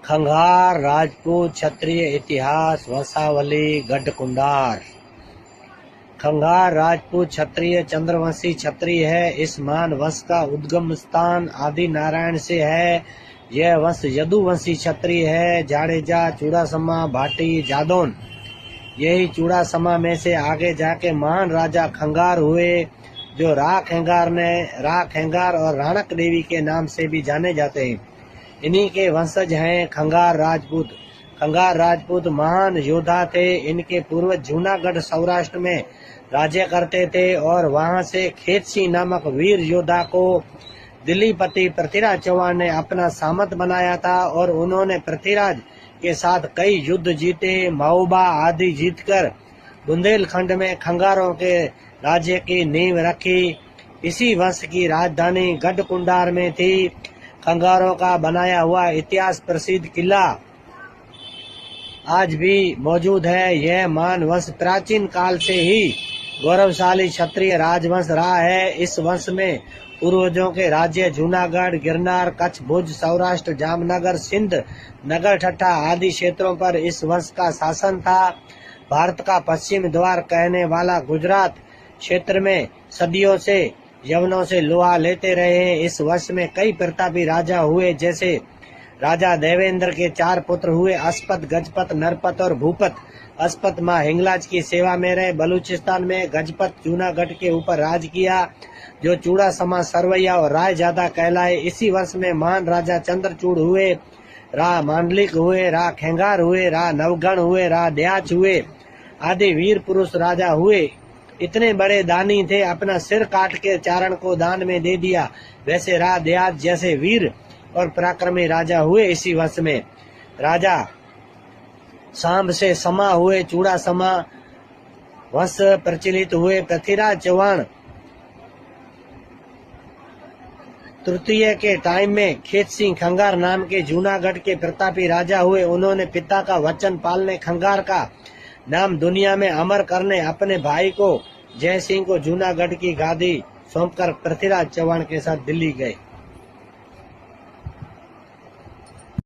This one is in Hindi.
खंगार राजपूत क्षत्रिय इतिहास वंशावली गढ़कुंडार। खंगार राजपूत क्षत्रिय चंद्रवंशी क्षत्रिय है। इस मान वंश का उद्गम स्थान आदि नारायण से है। यह वंश यदुवंशी क्षत्रिय है। जाडेजा, चूड़ासमा, भाटी, जादौन यही चूड़ासमा में से आगे जाके महान राजा खंगार हुए, जो राख खंगार और राणक देवी के नाम से भी जाने जाते हैं। इन्हीं के वंशज हैं खंगार राजपूत। खंगार राजपूत महान योद्धा थे। इनके पूर्वज जूनागढ़ सौराष्ट्र में राज्य करते थे और वहां से खेतसिंह नामक वीर योद्धा को दिल्लीपति पृथ्वीराज चौहान ने अपना सामंत बनाया था और उन्होंने पृथ्वीराज के साथ कई युद्ध जीते। महोबा आदि जीतकर बुंदेलखंड में खंगारों के राज्य की नींव रखी। इसी वंश की राजधानी गढ़कुंडार में थी। खंगारों का बनाया हुआ इतिहास प्रसिद्ध किला आज भी मौजूद है। यह मान वंश प्राचीन काल से ही गौरवशाली क्षत्रिय राजवंश रहा है। इस वंश में पूर्वजों के राज्य जूनागढ़, गिरनार, कच्छ, भुज, सौराष्ट्र, जामनगर, सिंध, नगर ठट्ठा आदि क्षेत्रों पर इस वंश का शासन था। भारत का पश्चिम द्वार कहने वाला गुजरात क्षेत्र में सदियों से यवनों से लोहा लेते रहे हैं। इस वंश में कई प्रतापी राजा हुए, जैसे राजा देवेंद्र के 4 पुत्र हुए, अस्पत, गजपत, नरपत और भूपत। अस्पत माँ हिंगलाज की सेवा में रहे। बलूचिस्तान में गजपत जूनागढ़ के ऊपर राज किया, जो चूड़ासमा, सरवैया और रायजादा कहलाए। इसी वंश में महान राजा चंद्रचूड़ हुए, रा मांडलिक हुए, रा खेंगार हुए, रा नवगण हुए, रा दयाच हुए आदि वीर पुरुष राजा हुए। इतने बड़े दानी थे, अपना सिर काट के चारण को दान में दे दिया। वैसे रा दयाच जैसे वीर और पराक्रमी राजा हुए। इसी वंश में राजा सांब से समा हुए, चूड़ासमा वंश प्रचलित हुए। पृथ्वीराज चौहान तृतीय के टाइम में खेतसिंह खंगार नाम के जूनागढ़ के प्रतापी राजा हुए। उन्होंने पिता का वचन पालने खंगार का नाम दुनिया में अमर करने अपने भाई को जय सिंह को जूनागढ़ की गादी सौंपकर पृथ्वीराज चौहान के साथ दिल्ली गए।